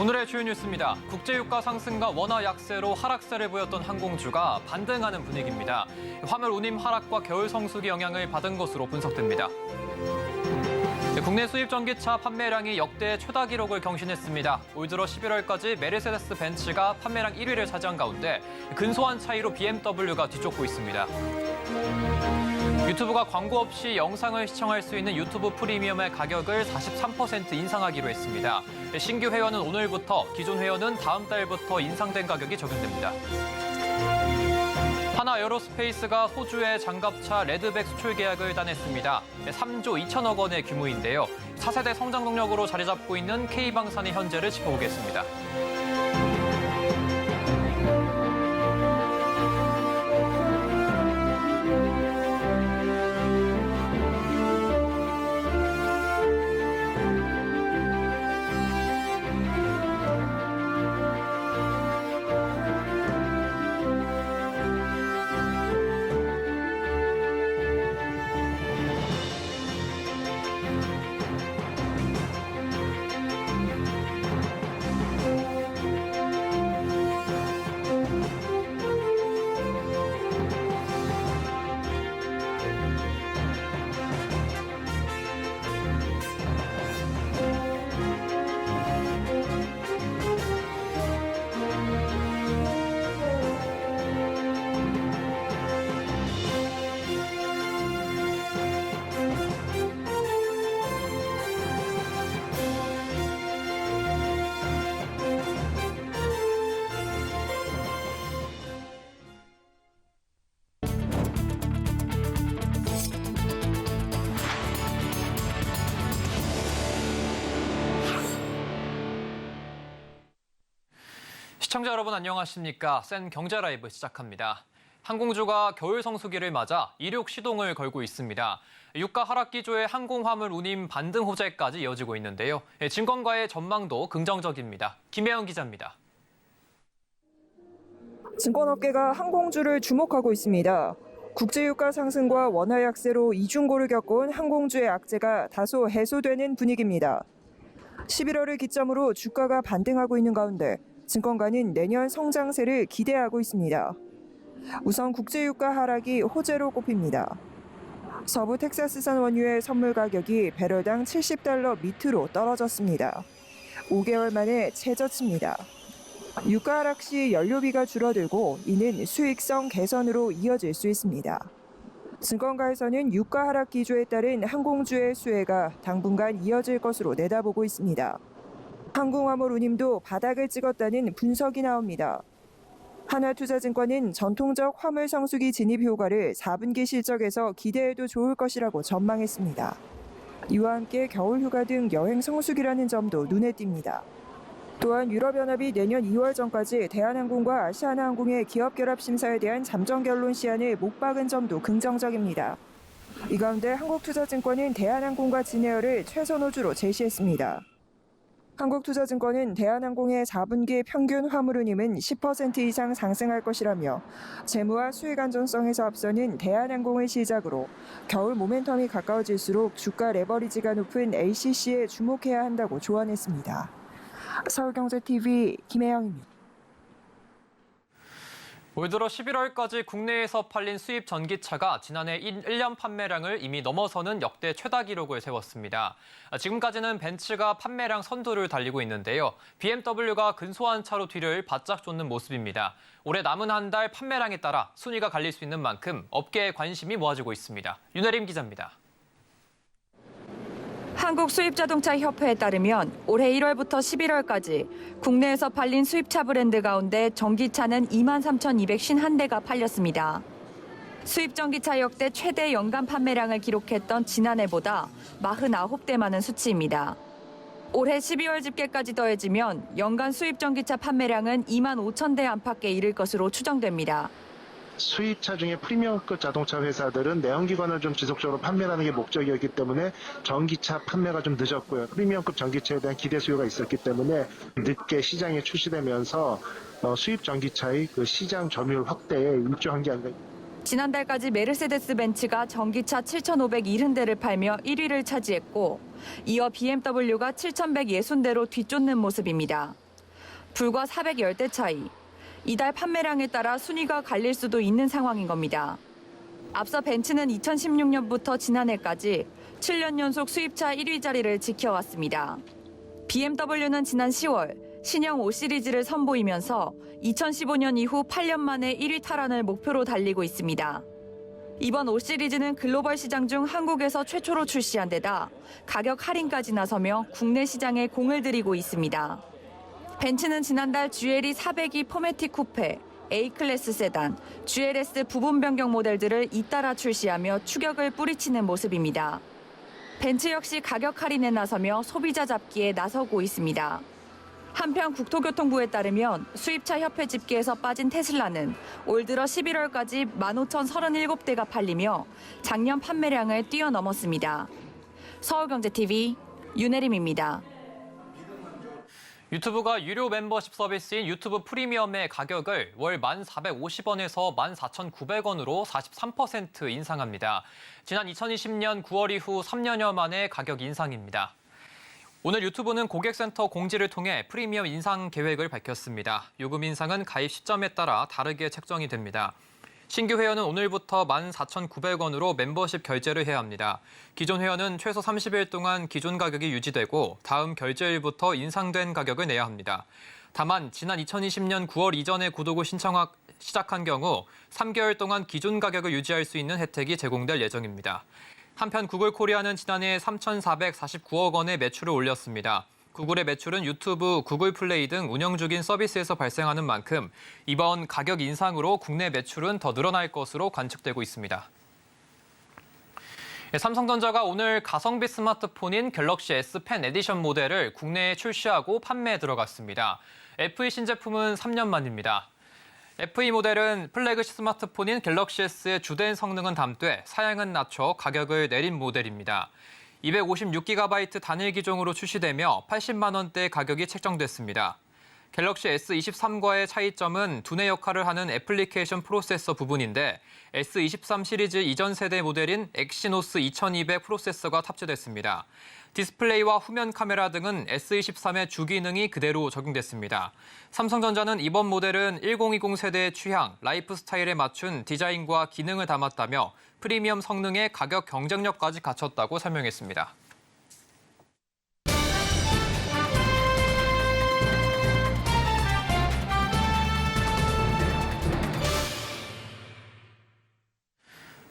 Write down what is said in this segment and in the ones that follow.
오늘의 주요 뉴스입니다. 국제유가 상승과 원화 약세로 하락세를 보였던 항공주가 반등하는 분위기입니다. 화물 운임 하락과 겨울 성수기 영향을 받은 것으로 분석됩니다. 국내 수입 전기차 판매량이 역대 최다 기록을 경신했습니다. 올 들어 11월까지 메르세데스 벤츠가 판매량 1위를 차지한 가운데 근소한 차이로 BMW가 뒤쫓고 있습니다. 유튜브가 광고 없이 영상을 시청할 수 있는 유튜브 프리미엄의 가격을 43% 인상하기로 했습니다. 신규 회원은 오늘부터, 기존 회원은 다음 달부터 인상된 가격이 적용됩니다. 하나 에어로스페이스가 호주의 장갑차 레드백 수출 계약을 따냈습니다. 3조 2천억 원의 규모인데요. 4세대 성장 동력으로 자리 잡고 있는 K방산의 현재를 짚어보겠습니다. 시청자 여러분 안녕하십니까? 센 경제 라이브 시작합니다. 항공주가 겨울 성수기를 맞아 이륙 시동을 걸고 있습니다. 유가 하락 기조의 항공화물 운임 반등 호재까지 이어지고 있는데요. 증권가의 전망도 긍정적입니다. 김혜영 기자입니다. 증권업계가 항공주를 주목하고 있습니다. 국제유가 상승과 원화 약세로 이중고를 겪어온 항공주의 악재가 다소 해소되는 분위기입니다. 11월을 기점으로 주가가 반등하고 있는 가운데 증권가는 내년 성장세를 기대하고 있습니다. 우선 국제유가 하락이 호재로 꼽힙니다. 서부 텍사스산 원유의 선물 가격이 배럴당 $70 밑으로 떨어졌습니다. 5개월 만에 최저치입니다. 유가 하락 시 연료비가 줄어들고 이는 수익성 개선으로 이어질 수 있습니다. 증권가에서는 유가 하락 기조에 따른 항공주의 수혜가 당분간 이어질 것으로 내다보고 있습니다. 항공화물 운임도 바닥을 찍었다는 분석이 나옵니다. 하나투자증권은 전통적 화물 성수기 진입 효과를 4분기 실적에서 기대해도 좋을 것이라고 전망했습니다. 이와 함께 겨울 휴가 등 여행 성수기라는 점도 눈에 띕니다. 또한 유럽연합이 내년 2월 전까지 대한항공과 아시아나항공의 기업 결합 심사에 대한 잠정 결론 시한을 못 박은 점도 긍정적입니다. 이 가운데 한국투자증권은 대한항공과 진에어를 최선 호주로 제시했습니다. 한국투자증권은 대한항공의 4분기 평균 화물 운임은 10% 이상 상승할 것이라며 재무와 수익 안정성에서 앞서는 대한항공을 시작으로 겨울 모멘텀이 가까워질수록 주가 레버리지가 높은 LCC에 주목해야 한다고 조언했습니다. 서울경제TV 김혜영입니다. 올 들어 11월까지 국내에서 팔린 수입 전기차가 지난해 1년 판매량을 이미 넘어서는 역대 최다 기록을 세웠습니다. 지금까지는 벤츠가 판매량 선두를 달리고 있는데요. BMW가 근소한 차로 뒤를 바짝 쫓는 모습입니다. 올해 남은 한 달 판매량에 따라 순위가 갈릴 수 있는 만큼 업계의 관심이 모아지고 있습니다. 윤혜림 기자입니다. 한국수입자동차협회에 따르면 올해 1월부터 11월까지 국내에서 팔린 수입차 브랜드 가운데 전기차는 23,251대가 팔렸습니다. 수입 전기차 역대 최대 연간 판매량을 기록했던 지난해보다 49대 많은 수치입니다. 올해 12월 집계까지 더해지면 연간 수입 전기차 판매량은 25,000대 안팎에 이를 것으로 추정됩니다. 수입차 중에 프리미엄급 자동차 회사들은 내연기관을 좀 지속적으로 판매하는 게 목적이었기 때문에 전기차 판매가 좀 늦었고요. 프리미엄급 전기차에 대한 기대 수요가 있었기 때문에 늦게 시장에 출시되면서 수입 전기차의 그 시장 점유율 확대에 일조한 게 아닌가. 지난달까지 메르세데스 벤츠가 전기차 7,570대를 팔며 1위를 차지했고 이어 BMW가 7,160대로 뒤쫓는 모습입니다. 불과 410대 차이. 이달 판매량에 따라 순위가 갈릴 수도 있는 상황인 겁니다. 앞서 벤츠는 2016년부터 지난해까지 7년 연속 수입차 1위 자리를 지켜왔습니다. BMW는 지난 10월 신형 5 시리즈를 선보이면서 2015년 이후 8년 만에 1위 탈환을 목표로 달리고 있습니다. 이번 5 시리즈는 글로벌 시장 중 한국에서 최초로 출시한 데다 가격 할인까지 나서며 국내 시장에 공을 들이고 있습니다. 벤츠는 지난달 GLE 400e 포매틱 쿠페, A클래스 세단, GLS 부분 변경 모델들을 잇따라 출시하며 추격을 뿌리치는 모습입니다. 벤츠 역시 가격 할인에 나서며 소비자 잡기에 나서고 있습니다. 한편 국토교통부에 따르면 수입차 협회 집계에서 빠진 테슬라는 올 들어 11월까지 15,037대가 팔리며 작년 판매량을 뛰어넘었습니다. 서울경제TV 윤혜림입니다. 유튜브가 유료 멤버십 서비스인 유튜브 프리미엄의 가격을 월 1,450원에서 14,900원으로 43% 인상합니다. 지난 2020년 9월 이후 3년여 만에 가격 인상입니다. 오늘 유튜브는 고객센터 공지를 통해 프리미엄 인상 계획을 밝혔습니다. 요금 인상은 가입 시점에 따라 다르게 책정이 됩니다. 신규 회원은 오늘부터 14,900원으로 멤버십 결제를 해야 합니다. 기존 회원은 최소 30일 동안 기존 가격이 유지되고 다음 결제일부터 인상된 가격을 내야 합니다. 다만 지난 2020년 9월 이전에 구독을 시작한 경우 3개월 동안 기존 가격을 유지할 수 있는 혜택이 제공될 예정입니다. 한편 구글 코리아는 지난해 3,449억 원의 매출을 올렸습니다. 구글의 매출은 유튜브, 구글 플레이 등 운영 중인 서비스에서 발생하는 만큼 이번 가격 인상으로 국내 매출은 더 늘어날 것으로 관측되고 있습니다. 삼성전자가 오늘 가성비 스마트폰인 갤럭시 S 펜 에디션 모델을 국내에 출시하고 판매에 들어갔습니다. FE 신제품은 3년 만입니다. FE 모델은 플래그십 스마트폰인 갤럭시 S의 주된 성능은 담되 사양은 낮춰 가격을 내린 모델입니다. 256GB 단일 기종으로 출시되며 80만 원대 가격이 책정됐습니다. 갤럭시 S23과의 차이점은 두뇌 역할을 하는 애플리케이션 프로세서 부분인데 S23 시리즈 이전 세대 모델인 엑시노스 2200 프로세서가 탑재됐습니다. 디스플레이와 후면 카메라 등은 S23의 주기능이 그대로 적용됐습니다. 삼성전자는 이번 모델은 1020 세대의 취향, 라이프 스타일에 맞춘 디자인과 기능을 담았다며 프리미엄 성능에 가격 경쟁력까지 갖췄다고 설명했습니다.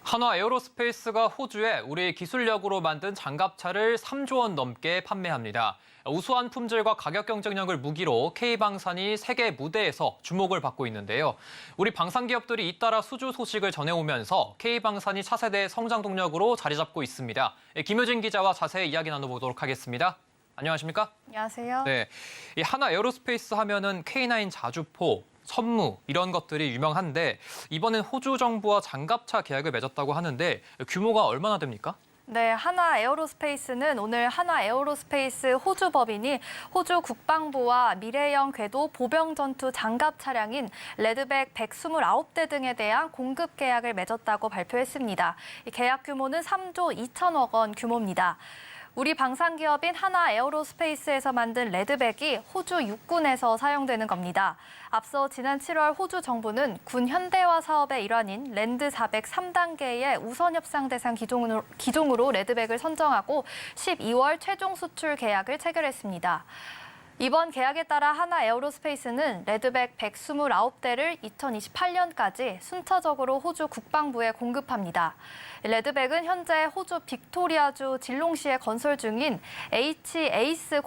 한화 에어로스페이스가 호주에 우리 기술력으로 만든 장갑차를 3조 원 넘게 판매합니다. 우수한 품질과 가격 경쟁력을 무기로 K방산이 세계 무대에서 주목을 받고 있는데요. 우리 방산 기업들이 잇따라 수주 소식을 전해오면서 K방산이 차세대 성장 동력으로 자리 잡고 있습니다. 김효진 기자와 자세히 이야기 나눠보도록 하겠습니다. 안녕하십니까? 안녕하세요. 네, 이 한화 에어로스페이스 하면은 K9 자주포, 선무 이런 것들이 유명한데 이번엔 호주 정부와 장갑차 계약을 맺었다고 하는데 규모가 얼마나 됩니까? 네, 한화 에어로스페이스는 오늘 한화 에어로스페이스 호주 법인이 호주 국방부와 미래형 궤도 보병 전투 장갑 차량인 레드백 129대 등에 대한 공급 계약을 맺었다고 발표했습니다. 이 계약 규모는 3조 2천억 원 규모입니다. 우리 방산기업인 한화 에어로스페이스에서 만든 레드백이 호주 육군에서 사용되는 겁니다. 앞서 지난 7월 호주 정부는 군 현대화 사업의 일환인 랜드 400 3단계의 우선 협상 대상 기종으로 레드백을 선정하고 12월 최종 수출 계약을 체결했습니다. 이번 계약에 따라 한화 에어로스페이스는 레드백 129대를 2028년까지 순차적으로 호주 국방부에 공급합니다. 레드백은 현재 호주 빅토리아주 질롱시에 건설 중인 H-에이스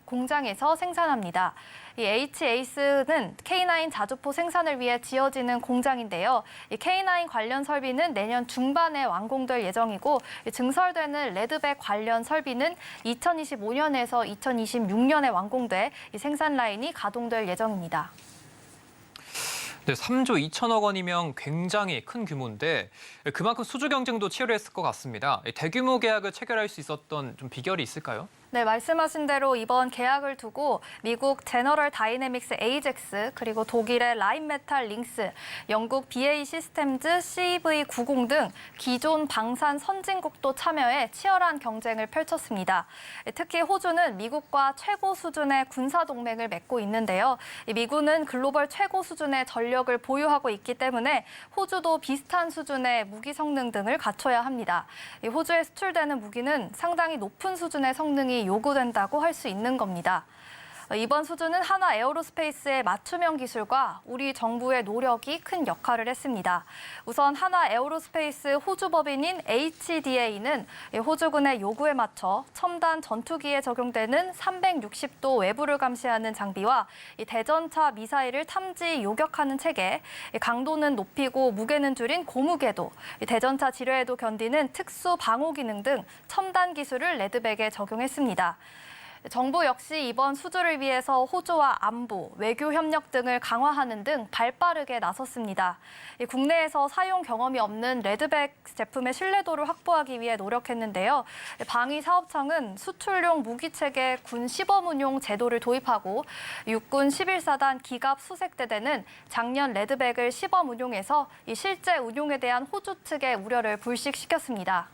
공장에서 생산합니다. 이 H-에이스는 K9 자주포 생산을 위해 지어지는 공장인데요. 이 K9 관련 설비는 내년 중반에 완공될 예정이고 증설되는 레드백 관련 설비는 2025년에서 2026년에 완공돼 이 생산 라인이 가동될 예정입니다. 네, 3조 2천억 원이면 굉장히 큰 규모인데 그만큼 수주 경쟁도 치열했을 것 같습니다. 대규모 계약을 체결할 수 있었던 좀 비결이 있을까요? 네, 말씀하신 대로 이번 계약을 두고 미국 제너럴 다이내믹스 에이젝스, 그리고 독일의 라인메탈 링스, 영국 BAE 시스템즈 CV90 등 기존 방산 선진국도 참여해 치열한 경쟁을 펼쳤습니다. 특히 호주는 미국과 최고 수준의 군사 동맹을 맺고 있는데요. 미군은 글로벌 최고 수준의 전력을 보유하고 있기 때문에 호주도 비슷한 수준의 무기 성능 등을 갖춰야 합니다. 호주에 수출되는 무기는 상당히 높은 수준의 성능이 요구된다고 할 수 있는 겁니다. 이번 수주는 한화 에어로스페이스의 맞춤형 기술과 우리 정부의 노력이 큰 역할을 했습니다. 우선 한화 에어로스페이스 호주 법인인 HDA는 호주군의 요구에 맞춰 첨단 전투기에 적용되는 360도 외부를 감시하는 장비와 대전차 미사일을 탐지 요격하는 체계, 강도는 높이고 무게는 줄인 고무궤도, 대전차 지뢰에도 견디는 특수 방호 기능 등 첨단 기술을 레드백에 적용했습니다. 정부 역시 이번 수주를 위해서 호주와 안보, 외교 협력 등을 강화하는 등 발빠르게 나섰습니다. 국내에서 사용 경험이 없는 레드백 제품의 신뢰도를 확보하기 위해 노력했는데요. 방위사업청은 수출용 무기체계 군 시범운용 제도를 도입하고 육군 11사단 기갑 수색대대는 작년 레드백을 시범 운용해서 실제 운용에 대한 호주 측의 우려를 불식시켰습니다.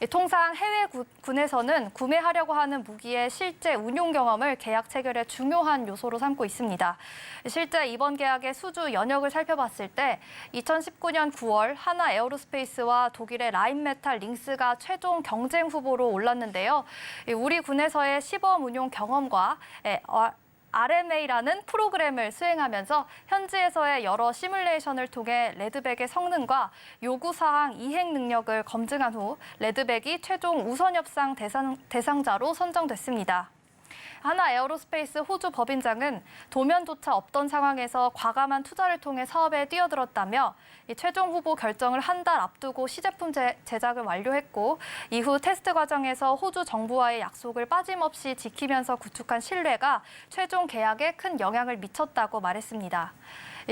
통상 해외 군에서는 구매하려고 하는 무기의 실제 운용 경험을 계약 체결의 중요한 요소로 삼고 있습니다. 실제 이번 계약의 수주 연역을 살펴봤을 때 2019년 9월 한화 에어로스페이스와 독일의 라인메탈 링스가 최종 경쟁 후보로 올랐는데요. 우리 군에서의 시범 운용 경험과 RMA라는 프로그램을 수행하면서 현지에서의 여러 시뮬레이션을 통해 레드백의 성능과 요구사항 이행 능력을 검증한 후 레드백이 최종 우선 협상 대상자로 선정됐습니다. 한화 에어로스페이스 호주 법인장은 도면조차 없던 상황에서 과감한 투자를 통해 사업에 뛰어들었다며 최종 후보 결정을 한 달 앞두고 시제품 제작을 완료했고 이후 테스트 과정에서 호주 정부와의 약속을 빠짐없이 지키면서 구축한 신뢰가 최종 계약에 큰 영향을 미쳤다고 말했습니다.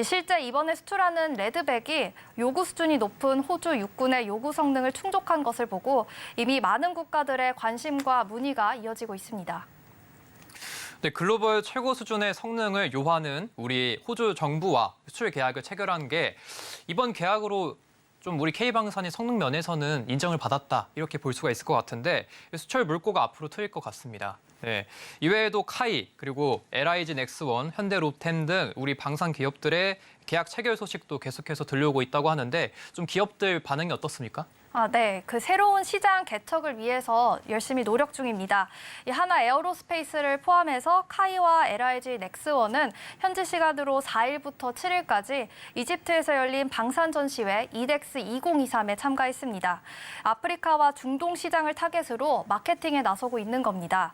실제 이번에 수출하는 레드백이 요구 수준이 높은 호주 육군의 요구 성능을 충족한 것을 보고 이미 많은 국가들의 관심과 문의가 이어지고 있습니다. 네, 글로벌 최고 수준의 성능을 요하는 우리 호주 정부와 수출 계약을 체결한 게 이번 계약으로 좀 우리 K방산이 성능 면에서는 인정을 받았다 이렇게 볼 수가 있을 것 같은데 수출 물꼬가 앞으로 트일 것 같습니다. 네, 이외에도 카이 그리고 LIG 넥스원, 현대로템 등 우리 방산 기업들의 계약 체결 소식도 계속해서 들려오고 있다고 하는데 좀 기업들 반응이 어떻습니까? 네. 그 새로운 시장 개척을 위해서 열심히 노력 중입니다. 이 한화 에어로스페이스를 포함해서 카이와 LIG 넥스원은 현지 시간으로 4일부터 7일까지 이집트에서 열린 방산 전시회 이덱스 2023에 참가했습니다. 아프리카와 중동 시장을 타겟으로 마케팅에 나서고 있는 겁니다.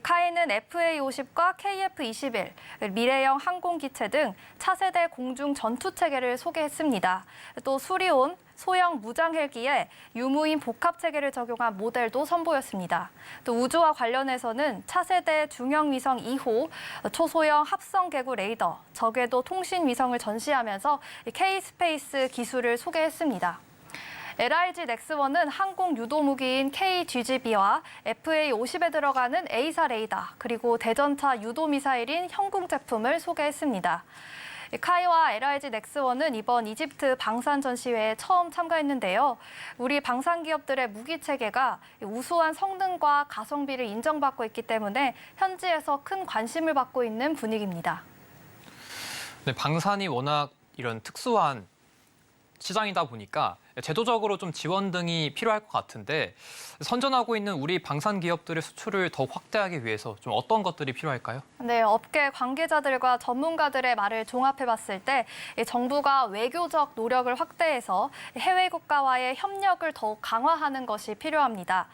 카이는 FA50과 KF21, 미래형 항공기체 등 차세대 공중 전투체계를 소개했습니다. 또 수리온, 소형 무장 헬기에 유무인 복합 체계를 적용한 모델도 선보였습니다. 또 우주와 관련해서는 차세대 중형 위성 2호, 초소형 합성 개구 레이더, 저궤도 통신 위성을 전시하면서 K-스페이스 기술을 소개했습니다. LIG 넥스원은 항공 유도 무기인 KGB와 FA50에 들어가는 A사 레이더, 그리고 대전차 유도 미사일인 형궁 제품을 소개했습니다. 카이와 LIG 넥스원은 이번 이집트 방산 전시회에 처음 참가했는데요. 우리 방산 기업들의 무기 체계가 우수한 성능과 가성비를 인정받고 있기 때문에 현지에서 큰 관심을 받고 있는 분위기입니다. 네, 방산이 워낙 이런 특수한 시장이다 보니까 제도적으로 좀 지원 등이 필요할 것 같은데 선전하고 있는 우리 방산 기업들의 수출을 더 확대하기 위해서 좀 어떤 것들이 필요할까요? 네, 업계 관계자들과 전문가들의 말을 종합해봤을 때 정부가 외교적 노력을 확대해서 해외 국가와의 협력을 더욱 강화하는 것이 필요합니다.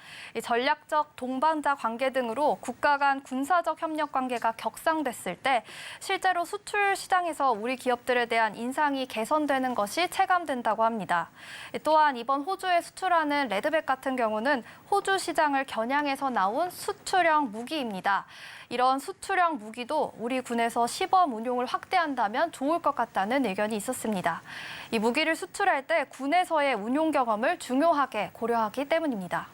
전략적 동반자 관계 등으로 국가 간 군사적 협력 관계가 격상됐을 때 실제로 수출 시장에서 우리 기업들에 대한 인상이 개선되는 것이 체감된다고 합니다. 또한 이번 호주에 수출하는 레드백 같은 경우는 호주 시장을 겨냥해서 나온 수출형 무기입니다. 이런 수출형 무기도 우리 군에서 시범 운용을 확대한다면 좋을 것 같다는 의견이 있었습니다. 이 무기를 수출할 때 군에서의 운용 경험을 중요하게 고려하기 때문입니다.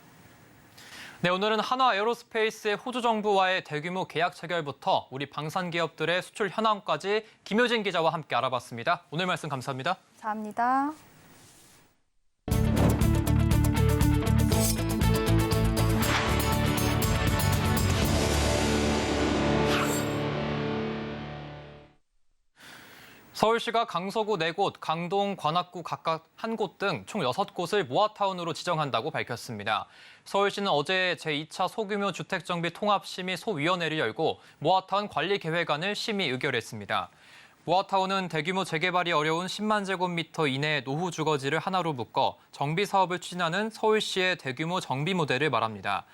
네, 오늘은 한화 에어로스페이스의 호주 정부와의 대규모 계약 체결부터 우리 방산 기업들의 수출 현황까지 김효진 기자와 함께 알아봤습니다. 오늘 말씀 감사합니다. 감사합니다. 서울시가 강서구 4곳, 강동, 관악구 각각 1곳 등 총 6곳을 모아타운으로 지정한다고 밝혔습니다. 서울시는 어제 제2차 소규모 주택정비 통합심의 소위원회를 열고 모아타운 관리계획안을 심의 의결했습니다. 모아타운은 대규모 재개발이 어려운 10만 제곱미터 이내의 노후 주거지를 하나로 묶어 정비 사업을 추진하는 서울시의 대규모 정비 모델을 말합니다.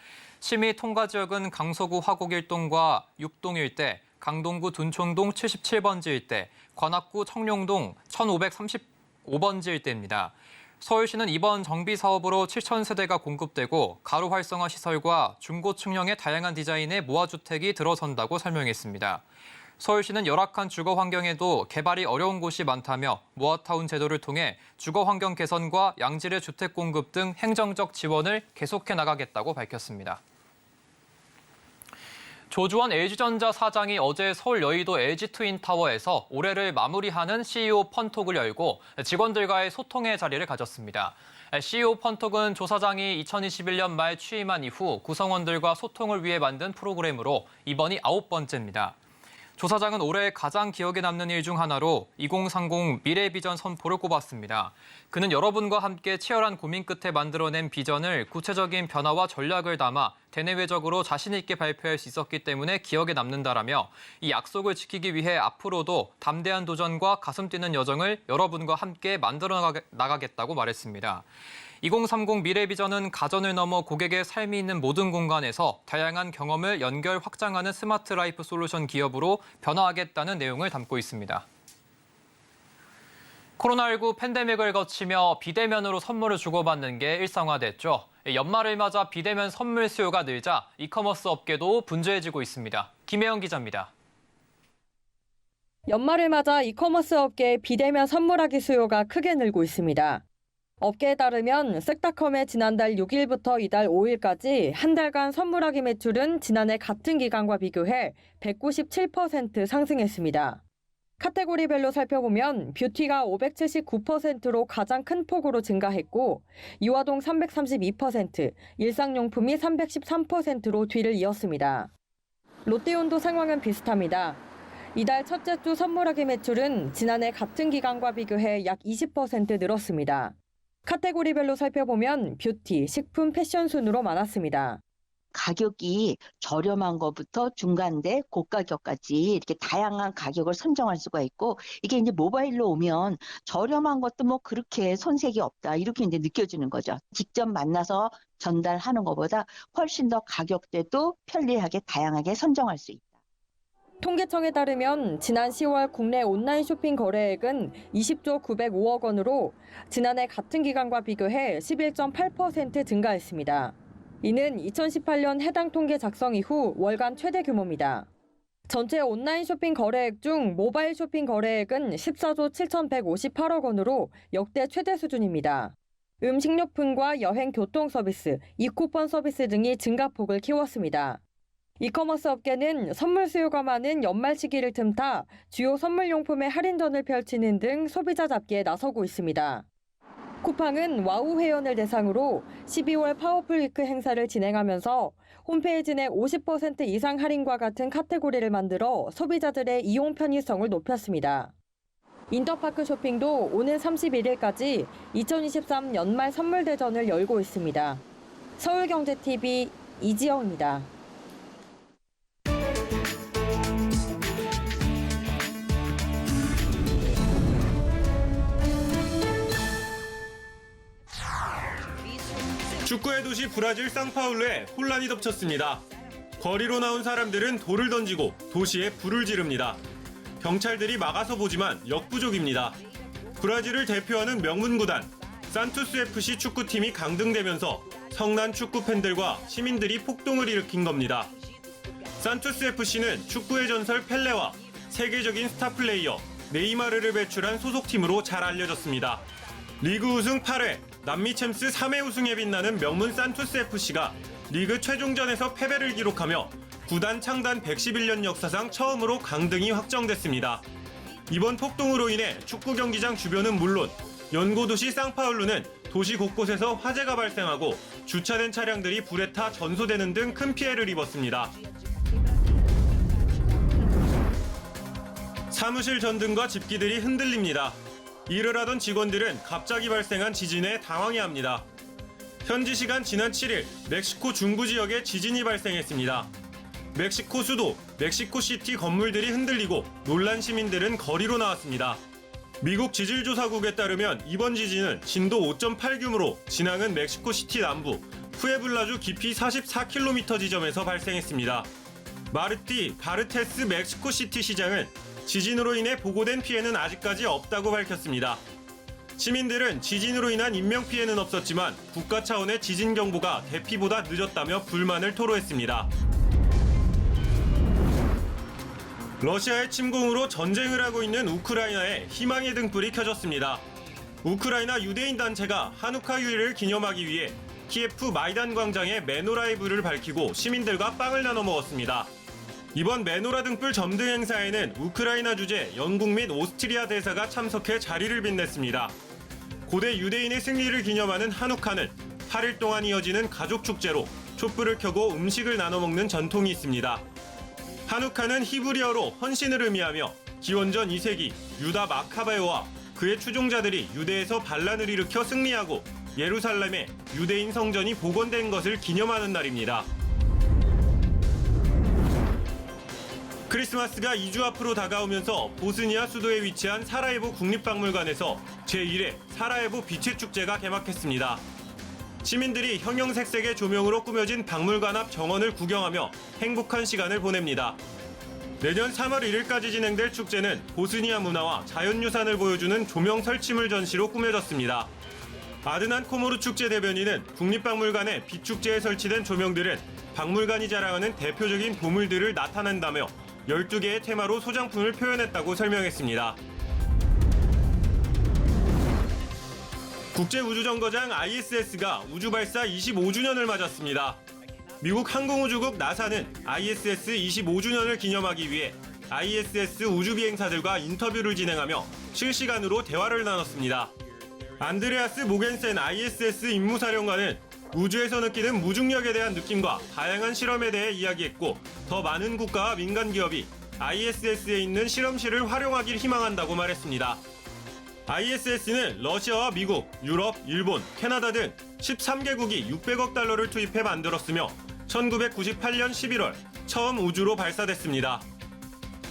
심의 통과 지역은 강서구 화곡 1동과 6동 일대, 강동구 둔촌동 77번지 일대, 관악구 청룡동 1535번지 일대입니다. 서울시는 이번 정비 사업으로 7,000세대가 공급되고 가로 활성화 시설과 중고층형의 다양한 디자인의 모아주택이 들어선다고 설명했습니다. 서울시는 열악한 주거 환경에도 개발이 어려운 곳이 많다며 모아타운 제도를 통해 주거 환경 개선과 양질의 주택 공급 등 행정적 지원을 계속해 나가겠다고 밝혔습니다. 조주원 LG전자 사장이 어제 서울 여의도 LG트윈타워에서 올해를 마무리하는 CEO 펀톡을 열고 직원들과의 소통의 자리를 가졌습니다. CEO 펀톡은 조 사장이 2021년 말 취임한 이후 구성원들과 소통을 위해 만든 프로그램으로 이번이 9번째입니다. 조 사장은 올해 가장 기억에 남는 일 중 하나로 2030 미래비전 선포를 꼽았습니다. 그는 여러분과 함께 치열한 고민 끝에 만들어낸 비전을 구체적인 변화와 전략을 담아 대내외적으로 자신 있게 발표할 수 있었기 때문에 기억에 남는다라며 이 약속을 지키기 위해 앞으로도 담대한 도전과 가슴 뛰는 여정을 여러분과 함께 만들어 나가겠다고 말했습니다. 2030 미래비전은 가전을 넘어 고객의 삶이 있는 모든 공간에서 다양한 경험을 연결 확장하는 스마트 라이프 솔루션 기업으로 변화하겠다는 내용을 담고 있습니다. 코로나19 팬데믹을 거치며 비대면으로 선물을 주고받는 게 일상화됐죠. 연말을 맞아 비대면 선물 수요가 늘자 이커머스 업계도 분주해지고 있습니다. 김혜영 기자입니다. 연말을 맞아 이커머스 업계의 비대면 선물하기 수요가 크게 늘고 있습니다. 업계에 따르면 쓱닷컴의 지난달 6일부터 이달 5일까지 한 달간 선물하기 매출은 지난해 같은 기간과 비교해 197% 상승했습니다. 카테고리별로 살펴보면 뷰티가 579%로 가장 큰 폭으로 증가했고 유아동 332%, 일상용품이 313%로 뒤를 이었습니다. 롯데온도 상황은 비슷합니다. 이달 첫째 주 선물하기 매출은 지난해 같은 기간과 비교해 약 20% 늘었습니다. 카테고리별로 살펴보면 뷰티, 식품, 패션 순으로 많았습니다. 가격이 저렴한 것부터 중간대 고가격까지 이렇게 다양한 가격을 선정할 수가 있고 이게 이제 모바일로 오면 저렴한 것도 뭐 그렇게 손색이 없다 이렇게 이제 느껴지는 거죠. 직접 만나서 전달하는 것보다 훨씬 더 가격대도 편리하게 다양하게 선정할 수 있다. 통계청에 따르면 지난 10월 국내 온라인 쇼핑 거래액은 20조 905억 원으로 지난해 같은 기간과 비교해 11.8% 증가했습니다. 이는 2018년 해당 통계 작성 이후 월간 최대 규모입니다. 전체 온라인 쇼핑 거래액 중 모바일 쇼핑 거래액은 14조 7,158억 원으로 역대 최대 수준입니다. 음식료품과 여행 교통 서비스, 이쿠폰 서비스 등이 증가폭을 키웠습니다. 이커머스 업계는 선물 수요가 많은 연말 시기를 틈타 주요 선물용품의 할인전을 펼치는 등 소비자 잡기에 나서고 있습니다. 쿠팡은 와우 회원을 대상으로 12월 파워풀 위크 행사를 진행하면서 홈페이지 내 50% 이상 할인과 같은 카테고리를 만들어 소비자들의 이용 편의성을 높였습니다. 인터파크 쇼핑도 오늘 31일까지 2023 연말 선물 대전을 열고 있습니다. 서울경제TV 이지영입니다. 축구의 도시 브라질 상파울루에 혼란이 덮쳤습니다. 거리로 나온 사람들은 돌을 던지고 도시에 불을 지릅니다. 경찰들이 막아서 보지만 역부족입니다. 브라질을 대표하는 명문구단 산투스FC 축구팀이 강등되면서 성난 축구 팬들과 시민들이 폭동을 일으킨 겁니다. 산투스FC는 축구의 전설 펠레와 세계적인 스타 플레이어 네이마르를 배출한 소속팀으로 잘 알려졌습니다. 리그 우승 8회, 남미 챔스 3회 우승에 빛나는 명문 산투스FC가 리그 최종전에서 패배를 기록하며 구단 창단 111년 역사상 처음으로 강등이 확정됐습니다. 이번 폭동으로 인해 축구 경기장 주변은 물론 연고도시 상파울루는 도시 곳곳에서 화재가 발생하고 주차된 차량들이 불에 타 전소되는 등 큰 피해를 입었습니다. 사무실 전등과 집기들이 흔들립니다. 일을 하던 직원들은 갑자기 발생한 지진에 당황해합니다. 현지 시간 지난 7일 멕시코 중부 지역에 지진이 발생했습니다. 멕시코 수도 멕시코시티 건물들이 흔들리고 놀란 시민들은 거리로 나왔습니다. 미국 지질조사국에 따르면 이번 지진은 진도 5.8 규모로 진앙은 멕시코시티 남부 푸에블라주 깊이 44km 지점에서 발생했습니다. 마르티 바르테스 멕시코시티 시장은 지진으로 인해 보고된 피해는 아직까지 없다고 밝혔습니다. 시민들은 지진으로 인한 인명피해는 없었지만 국가 차원의 지진 경보가 대피보다 늦었다며 불만을 토로했습니다. 러시아의 침공으로 전쟁을 하고 있는 우크라이나에 희망의 등불이 켜졌습니다. 우크라이나 유대인 단체가 하누카 휴일을 기념하기 위해 키예프 마이단 광장에 메노라의 불을 밝히고 시민들과 빵을 나눠 먹었습니다. 이번 메노라 등불 점등 행사에는 우크라이나 주재 영국 및 오스트리아 대사가 참석해 자리를 빛냈습니다. 고대 유대인의 승리를 기념하는 하누카는 8일 동안 이어지는 가족 축제로 촛불을 켜고 음식을 나눠 먹는 전통이 있습니다. 하누카는 히브리어로 헌신을 의미하며 기원전 2세기 유다 마카베오와 그의 추종자들이 유대에서 반란을 일으켜 승리하고 예루살렘에 유대인 성전이 복원된 것을 기념하는 날입니다. 크리스마스가 2주 앞으로 다가오면서 보스니아 수도에 위치한 사라예보 국립박물관에서 제1회 사라예보 빛의 축제가 개막했습니다. 시민들이 형형색색의 조명으로 꾸며진 박물관 앞 정원을 구경하며 행복한 시간을 보냅니다. 내년 3월 1일까지 진행될 축제는 보스니아 문화와 자연유산을 보여주는 조명 설치물 전시로 꾸며졌습니다. 아드난 코모르 축제 대변인은 국립박물관의 빛축제에 설치된 조명들은 박물관이 자랑하는 대표적인 보물들을 나타낸다며 12개의 테마로 소장품을 표현했다고 설명했습니다. 국제우주정거장 ISS가 우주발사 25주년을 맞았습니다. 미국 항공우주국 나사는 ISS 25주년을 기념하기 위해 ISS 우주비행사들과 인터뷰를 진행하며 실시간으로 대화를 나눴습니다. 안드레아스 모겐센 ISS 임무사령관은 우주에서 느끼는 무중력에 대한 느낌과 다양한 실험에 대해 이야기했고 더 많은 국가와 민간 기업이 ISS에 있는 실험실을 활용하길 희망한다고 말했습니다. ISS는 러시아와 미국, 유럽, 일본, 캐나다 등 13개국이 600억 달러를 투입해 만들었으며 1998년 11월 처음 우주로 발사됐습니다.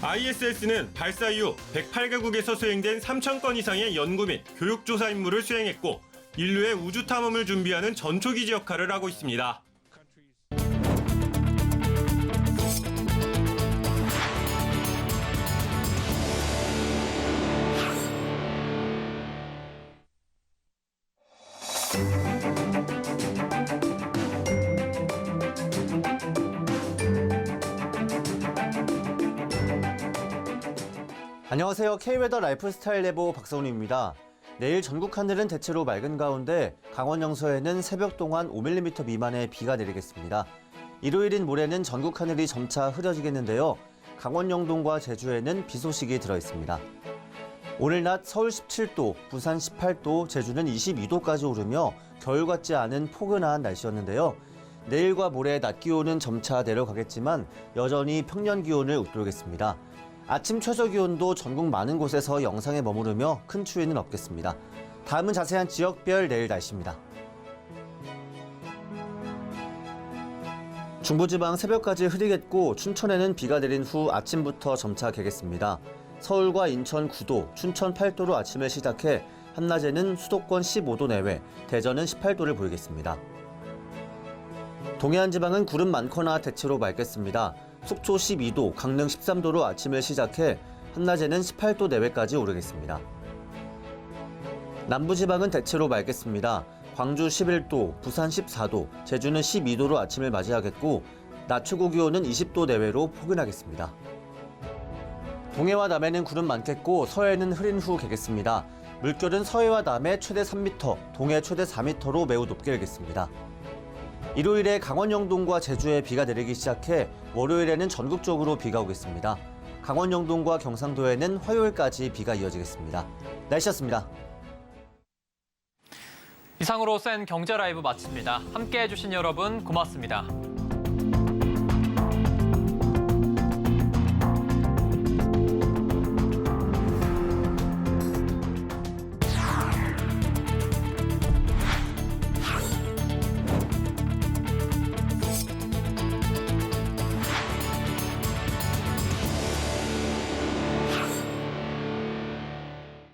ISS는 발사 이후 108개국에서 수행된 3,000건 이상의 연구 및 교육조사 임무를 수행했고 인류의 우주 탐험을 준비하는 전초기지 역할을 하고 있습니다. 안녕하세요. K웨더 라이프스타일 예보 박성훈입니다. 내일 전국 하늘은 대체로 맑은 가운데 강원 영서에는 새벽 동안 5mm 미만의 비가 내리겠습니다. 일요일인 모레는 전국 하늘이 점차 흐려지겠는데요. 강원 영동과 제주에는 비 소식이 들어있습니다. 오늘 낮 서울 17도, 부산 18도, 제주는 22도까지 오르며 겨울 같지 않은 포근한 날씨였는데요. 내일과 모레 낮 기온은 점차 내려가겠지만 여전히 평년 기온을 웃돌겠습니다. 아침 최저 기온도 전국 많은 곳에서 영상에 머무르며 큰 추위는 없겠습니다. 다음은 자세한 지역별 내일 날씨입니다. 중부지방 새벽까지 흐리겠고 춘천에는 비가 내린 후 아침부터 점차 개겠습니다. 서울과 인천 9도, 춘천 8도로 아침에 시작해 한낮에는 수도권 15도 내외, 대전은 18도를 보이겠습니다. 동해안 지방은 구름 많거나 대체로 맑겠습니다. 속초 12도, 강릉 13도로 아침을 시작해 한낮에는 18도 내외까지 오르겠습니다. 남부지방은 대체로 맑겠습니다. 광주 11도, 부산 14도, 제주는 12도로 아침을 맞이하겠고 낮 최고 기온은 20도 내외로 포근하겠습니다. 동해와 남해는 구름 많겠고 서해는 흐린 후 개겠습니다. 물결은 서해와 남해 최대 3m, 동해 최대 4m로 매우 높게 일겠습니다. 일요일에 강원 영동과 제주에 비가 내리기 시작해 월요일에는 전국적으로 비가 오겠습니다. 강원 영동과 경상도에는 화요일까지 비가 이어지겠습니다. 날씨였습니다. 이상으로 센 경제 라이브 마칩니다. 함께해 주신 여러분 고맙습니다.